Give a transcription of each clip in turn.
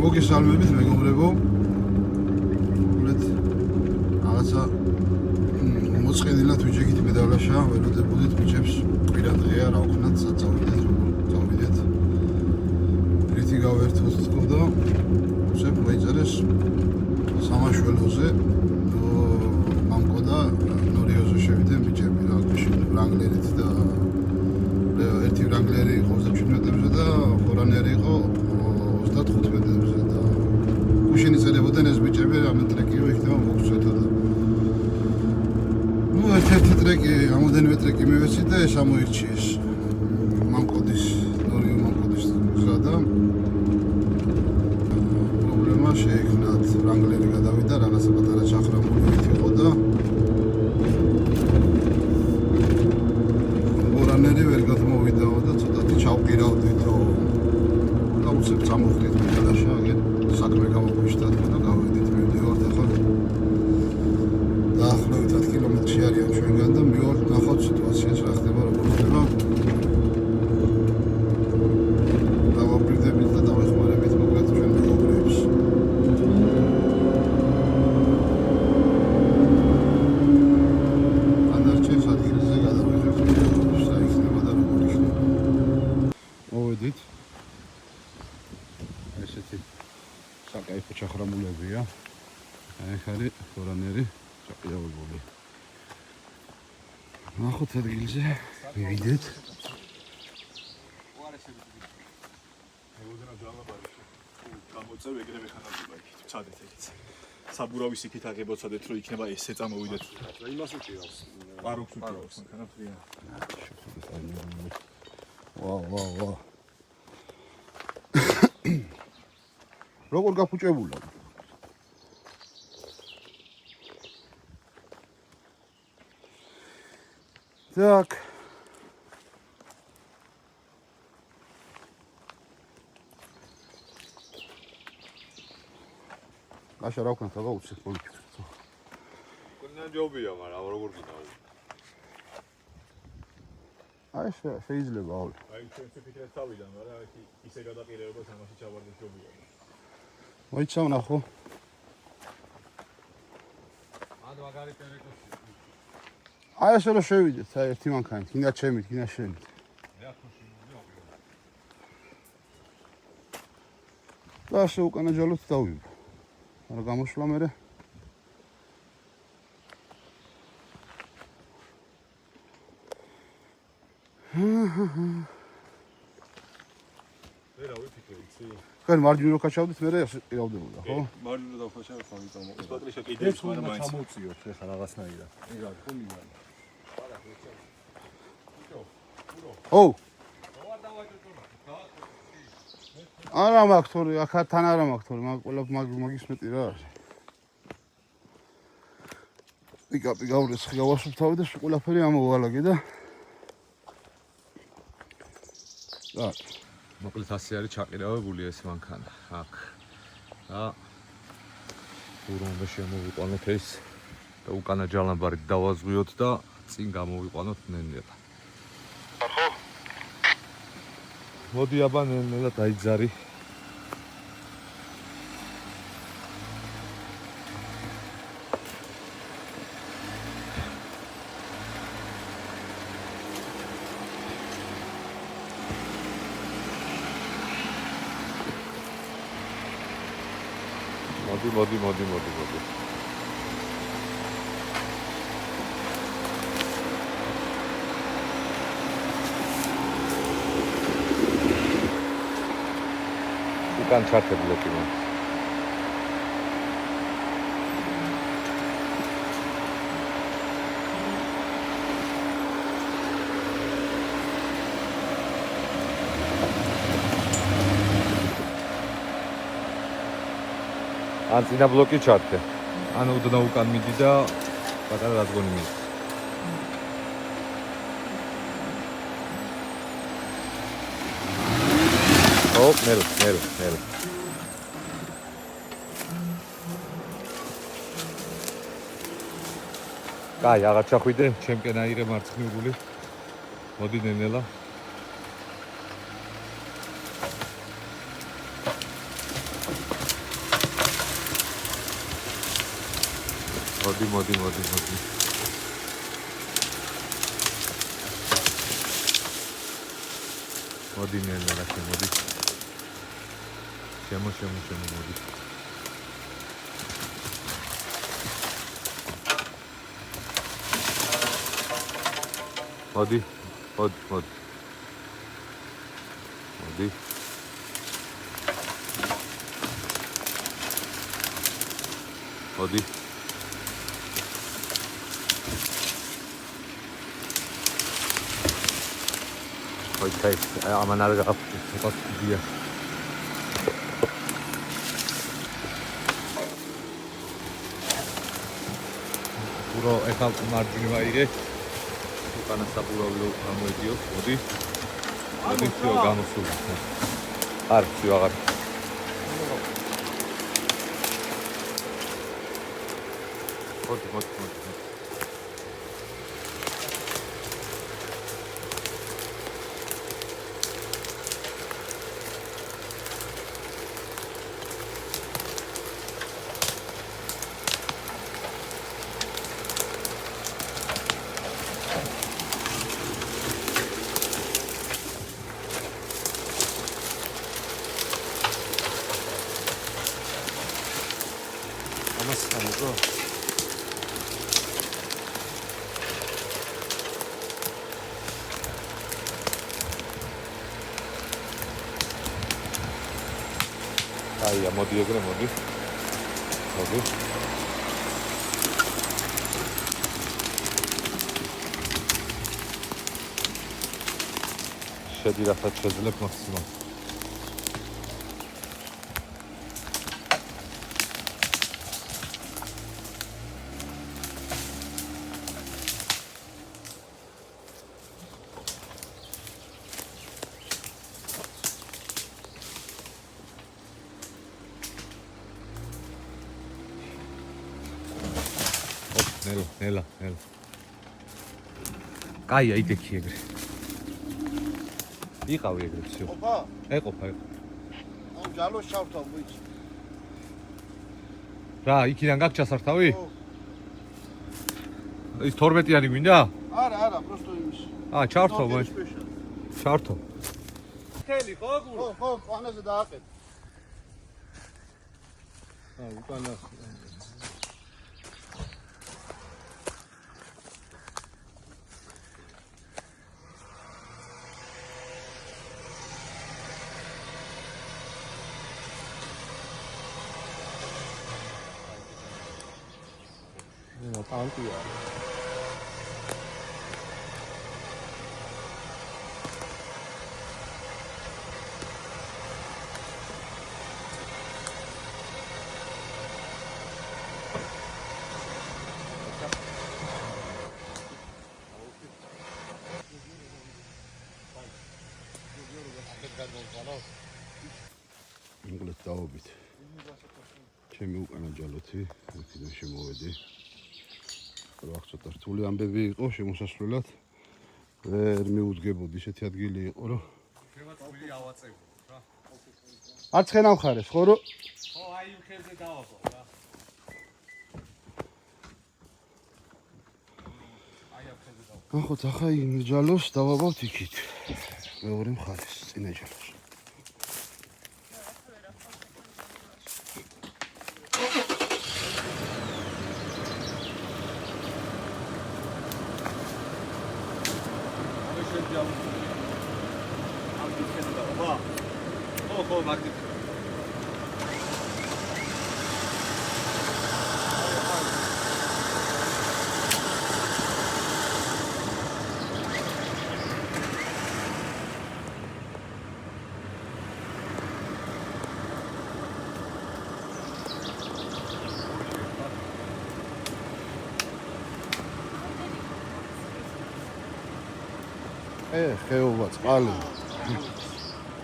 მოგესალმებით მეგობრებო. რაღაცა მოწყენილად ვიჯექით მედავლაშა, ველოდებოდით ბიჭებს კვირა დღეა, რა ვქნათ, წავიდეთ, როგორ წავიდეთ. რითი გავერთოთ თქო და უცებ მოიწერეს სამაშველოზე. მამკო და ნორიოზე შევიდნენ ბიჭები, რა გუშინ ვრანგლერით და ერთი ვრანგლერი იყო 27-ებზე და ხორანერი იყო 35-ებზე და გუშინ იწერებოდნენ ეს ბიჭები, რამე ტრეკი იქნება მოგწვეთო და ერთ-ერთი ტრეკი, ამოდენიმე ტრეკი მივეცით და ეს ამოირჩიეს მამკოდის, ნორიო მამკოდის გზა და პრობლემა შეექმნათ, ვრანგლერი გადავიდა, რაღაცა პატარა ჩახრამულით იყო და ხორანერი ვერ გადმოვიდაო და ცოტათი ჩავყირავდით, რომ და უცებ წამოვხდით მედალაშა, აგერ საქმე გამოგვიშტათ და გავედით, მივდივართ ახლა დაახლოებით 10 კილომეტრში არიან ჩვენგან და მივართ ნახავთ სიტუაციას რა ხდება, როგორ ხდება. დავაბრდებით და დავეხმარებით მოკლედ ჩვენ მეგობრებს. ანარჩენს ადგილზე გადავიღებთ მეგობრებს, რა იქნება და როგორ იქნება. მოვედით. ესეთი საკაიფო ჩახრამულებია. ეს არის ხორანერი ჩაყიდავებული. ნახოთ ადგილზე, მივიდეთ. გამოწევ ეგრევე ხანავდება იქით, ვცადეთ ეგეც. საბურავის იქით აღებოცადეთ, რომ იქნება ესე წამოვიდეთ. იმას უჭირავს. პაროქს უჭირავს, ხანავთრია. ვა. როგორ გაფუჭებულა? Так. Აშა რა ვქნათ, აბა უცებ პოლიტიკა. კუნან ჯობია, მაგრამ როგორ გინაო? აი შეიძლება აუ. აი ჩვენ ფიქრეთ თავიდან, მაგრამ ისე გადაპირებება თამაში ჩავარდეთ ჯობია. მოიცავ ნახო. მანდ მაგარი ტერეკოსი. აი ესე რომ შევიდეთ, აი ერთი მანქანით, გინდა ჩემით, გინდა შენით. და ასე უკანა ჯალოთ დავიბო. არა გამოშლა მერე. ვერა ვიფიქრე იცი. ხან მარჯვნივ კაჩავდით მერე ასე ყირავდებოდა, ხო? მარჯვნივ დავხაშავ ხომ იწამო. ეს პატრიშა კიდევ სხვა მაინც. ჩამოუწიოთ ხა რაღაცნაირად. ეგა ხომიდან. ო. არა მაქვს თორე, აქთან არა მაქვს თორე, მაგის მეტი რა არის. პიკაპი გავრეცხი, გავასუფთავე და ყველაფერი ამოვალაგე და და მოკლედ ასე არის ჩაყირავებული ეს მანქანა. აქ. და ურონდა შემოვიყვანოთ ეს და უკანა ჯალამბარით დავაზღვიოთ და წინ გამოვიყვანოთ ნენელა. ხო? მოდი აბა ნენელა დაიძარი. მოდი. უკან ჩართებულები მან. ან წინა ბლოკი ჩართე. ან უდნა უკან მიდი და პატარა რადგონი მიდის. ო, მერე. კაი, აღარ ჩახვიდე, ჩემკენ აირე მარცხნივული. მოდი ნენელა. მოდი. მოდი, ნელა, მოდი. შემო, მოდი. მოდი. Okay, I'm an alga up. What's the Puro ეხა მარჯვნივ აიღე. უკანა საბურავი ამოედიო. მოდი. всё გამოსულა. არ всё აღარ. მოდი. ამას ამოგო. აია, მოდი ეგრე, მოდი. შედი რასაც შეძლებ მაქსიმალ. ნელა. კაია, იდექი ეგრე. იყავი ეგრე, всё. ეყოფა. ამ ჯალოს ჩავთავ ვიცი. რა, იქიდან გაქვს ჩასართავი? ის 12-იანი გვინდა? არა, просто იმის. ჩართო მე. ჩართო. ხელი ხო გურო? ხო, პანაზე დააყეთ. უკანა. ტანკია. მოგლეთ დავობით. ჩემი უკანა ჯალოთი, აქედან შემოვედი. რა ცოტა რთული ამბები იყო შემოსასვლელად. ვერ მიუძგებოდი ისეთი ადგილი იყო, რომ ხევა თვლი ავაწევო რა. არც ხენავხარეს, ხო რომ? ხო, აი იმ ხელზე დავაბო რა. აი ამ ხელზე დავაბო. ნახოთ, ახლა იმ ჯალოს დავაბავთ იქით. მეორე მხარეს, წინა ჯალოს. ხო, მაგდი. ხეობა, წყალი.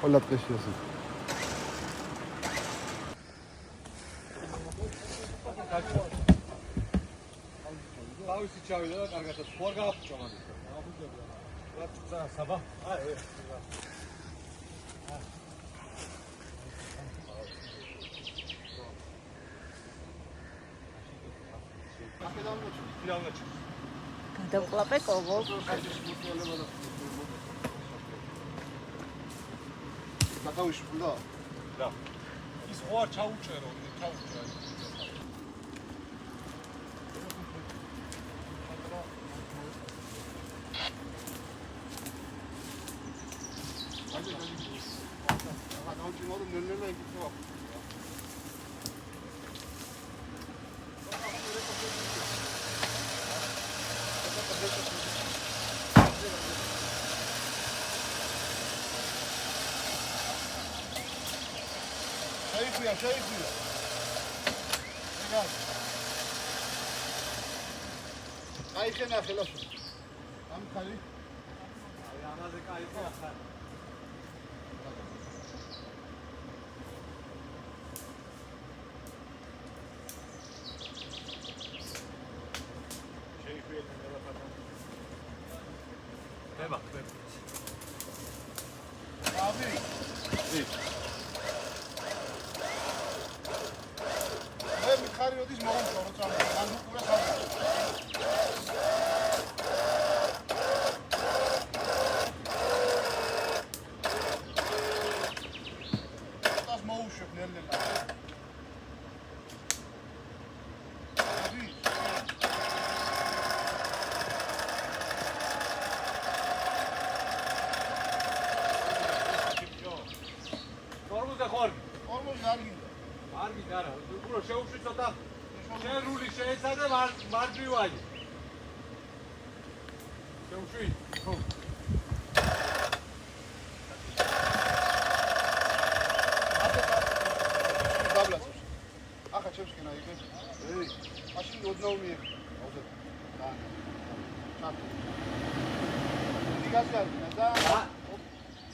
ყველა დღეში ასე. თავისი ჩავიდა და კარგად ხوار გააფუჭა მაგის. რა წა საბა? გადავყლაპე კოლო. საკავიში უნდა? რა. ის ხო არ ჩაუჭერო, ჩაუჭერა. შეიხვია. აი ხენა ხელაში. ამ ხალი. აი ამაზე кайფია ხარ. შეიხვია ნელაფათა. ხება. აბი. ხარი ოდის მომწონს როცა ან უკვე ხარ das მოუშვებ ნელ-ნელა არგი არა, უბრალოდ შეუშვი ცოტა შენრული შეეცადე მარჯვივანი. შეუშვი. ხო. დაბლაცოს. ახლა შევსკენა იგე. მაშინ ოდნავ მიიღე. აუზეთ. დიგასკარი და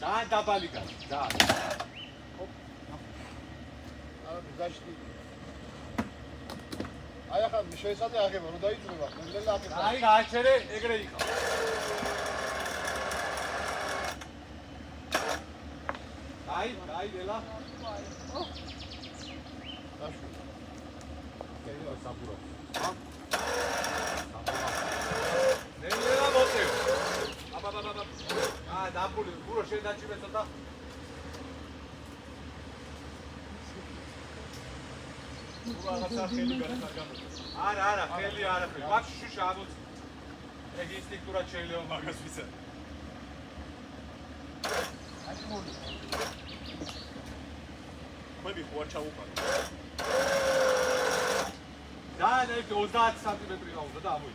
ძალიან დაბალი გა. ძალიან. გაშტი. აი ახლა შეესადე აღება, რომ დაიწურება. ნელ-ნელა აკეთებ. აი გააჩერე, ეგრე იყავ. აი, ნელა. დაშვა. ეგრე საბურო. ნელა მოტევ. აბაბაბაბ. დაბული, ბურო შედაჭიმე ცოტა. რაღაცა ხელი გარეგამოდი. არა, ხელი არა. მაგ შუშა ამოც. ეგ ინსტინქტურად შეიძლება მაგას ვიცი. აი მოდი. ხვები ხო არ ჩაუყარე. და ეგ 30 სანტიმეტრი გაუდა და ამოი.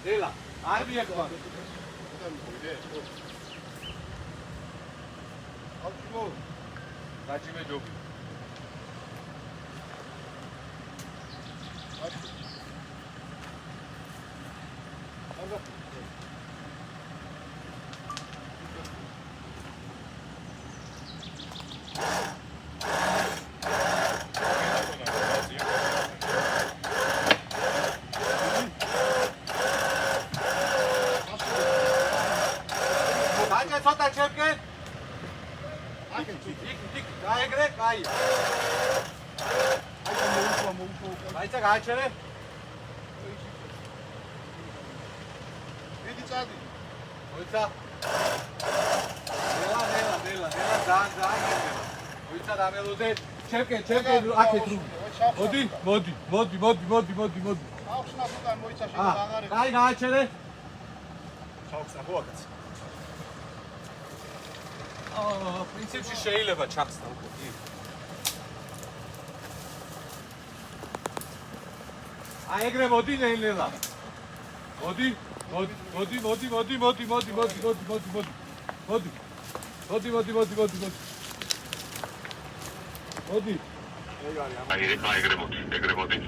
ნელა არ მიეკვარ გაჭიმე ჯობი გააჩერე? მიდი წადი. მოიცა. ნელა, ძალიან. მოიცა დამელოზე. ჩემკენ, აქეთ რუ. მოდი. ახსნა უკან მოიცა შეიძლება აღარ. კაი გააჩერე? ჩაუხსნა ხო აქაც. პრინციპში შეიძლება ჩახსნა უკვე. აი ეგრე მოდი ნელა. მოდი. მოდი. ეგრე მოდი.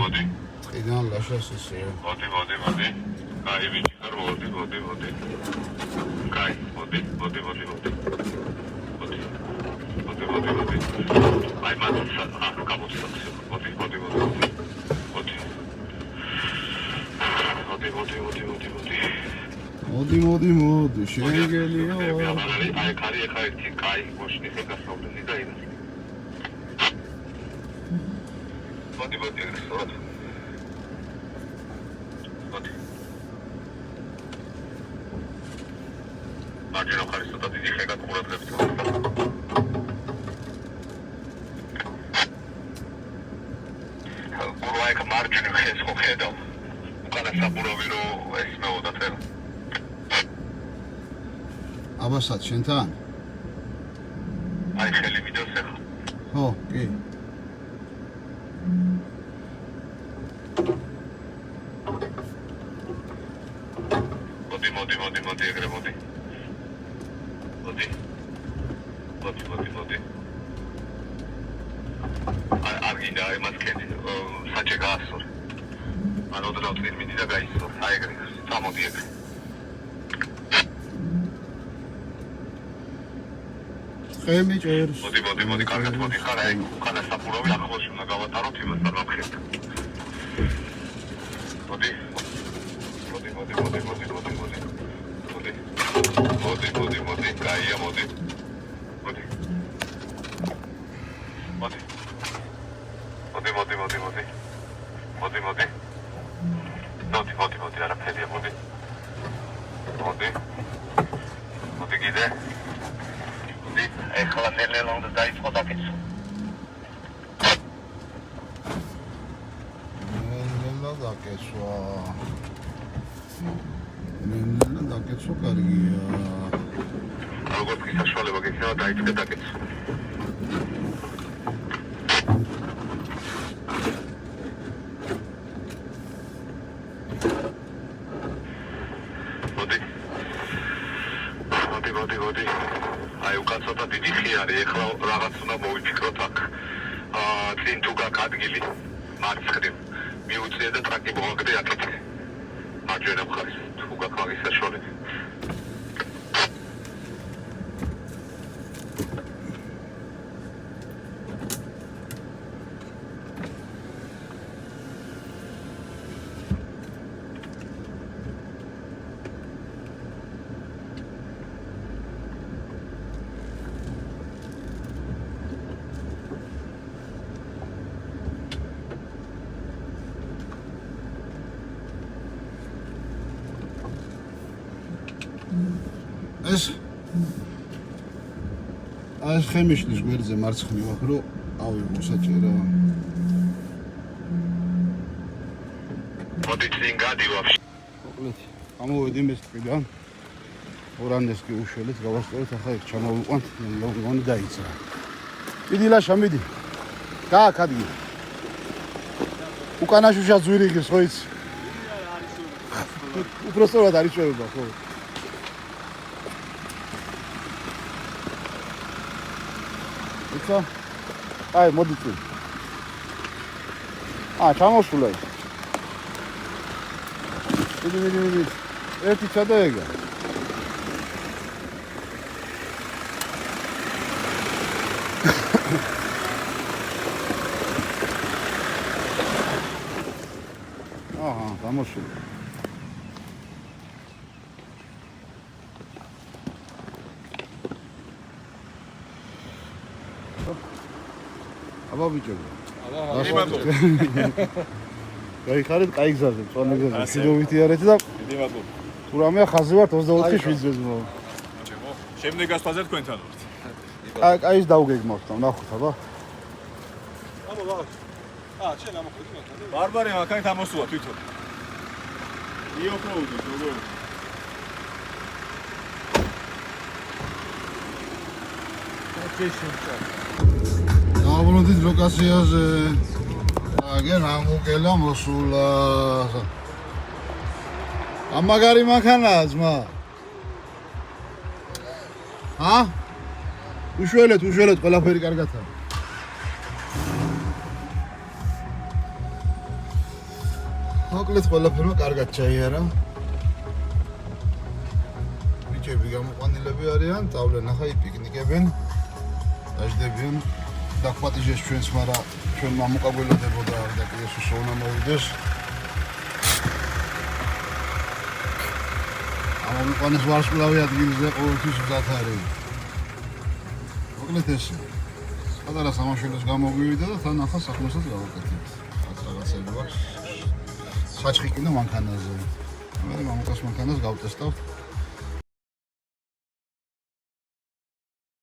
მოდი. ყიდან ლაშას ისე. მოდი. აი ვიცი ხარ მოდი კაი მოდი აი მაგასაც გამოცდას მოდი მოდი შეგელია აი ხარი ახლა ერთი კაი მოშნი შეგასწავლდი და ინა მოდი ეგრესოთ მარჯვენა მხარის ცოტა დიდი ხეკა ყურადღებით გურვაიკ მარჯვენა ხეს ხო ხედავ უკანა საბურავი რო ესმეოდა თელ აბასაც შენთან? აი ხელი ვიდეოს ახლა ხო, კი. მოდი ეგრე მოდი არ გინდა იმას კედი საჭე გაასწორე ან ოდნავ ტერმინი და გაისწორე აი ეგრე წამოდი ეგრე ხემი ჭერს მოდი კარგად მოდი ხარ აი უკანა საფურავი ახლოს უნდა გავატაროთ იმას არ ვახერხებ მოდი კაია მოდი არაფერია მოდი კიდე ეხლა ნელ-ნელა უნდა დაიწყო დაკეცვა ნელა დაკეცვა კარგია როგორც კი საშუალება გექნება დაიწყე დაკეცვა მოდი აი უკან ცოტა დიდი ხი არის ეხლა რაღაც უნდა მოვიფიქროთ აქ წინ თუ გაქვს ადგილი მარცხნივ მიუწია და ტრაკი მოვაგდე აქეთ მარჯვენა მხარეს თუ გაქვს მაგის საშუალება ეს ხემიშლის გვერდზე მარცხნივ აქ რო ავიღო საჭიროა მოდი წინ გადი ვაფშე მოკლედ გამოვედი მესტიდან ორანეს კი უშველეთ გავასწორეთ ახლა იქ ჩამოვიყვანთ ლოგონი დაიწერა დიდი ლაშა მიდი გააკ ადგილი უკანა შუშა ძვირი ის ხო იცი უბრალოდ არის შეება ხო იცი აი მოდი წინ ჩამოსულა მიდი ერთი ჩადაეგა გამოსულა აბა ბიჭო გაიხარეთ კაი გზაზე წვანე გზაზე სიდოვითი არეთ და დიდი მადლობა თუ რამეა ხაზი ვართ 24-7-ზე ზმო ჩემო შემდეგ გასფაზე თქვენთან ვართ აი ის დაუგეგმავთ და ნახოთ აბა ჩემ ამოხდით მაგალითად ბარბარე მაგალითად ამოსულა თვითონ იოფროუდი როგორ დააბრუნდით ლოკაციაზე აგერ ამუკელა მოსულა ამაგარი მანქანაა ძმა უშველეთ ყველაფერი კარგათაა მოკლედ ყველაფერმა კარგად ჩაიარა პიკნიკები გამოყვანილები არიან, წავლენ ახლა იპიკნიკებენ, დაждებიან დაგვატიჟეს ჩვენს, მაგრამ ჩვენ მამუკაგველოდებოდა და კიდევ სონა მოვიდეს. ამოყვანეს ვარსკვლავი ადგილზე ყოველთვის მზად არის. მოკლედ ეს პატარა სამაშველოს გამოგვივიდა და თან ახლა საქმესაც გავაკეთებთ. რაღაცები ვარ. საჩხი კიდე მანქანაზე. მე მამუკას მანქანას გავტესტავ.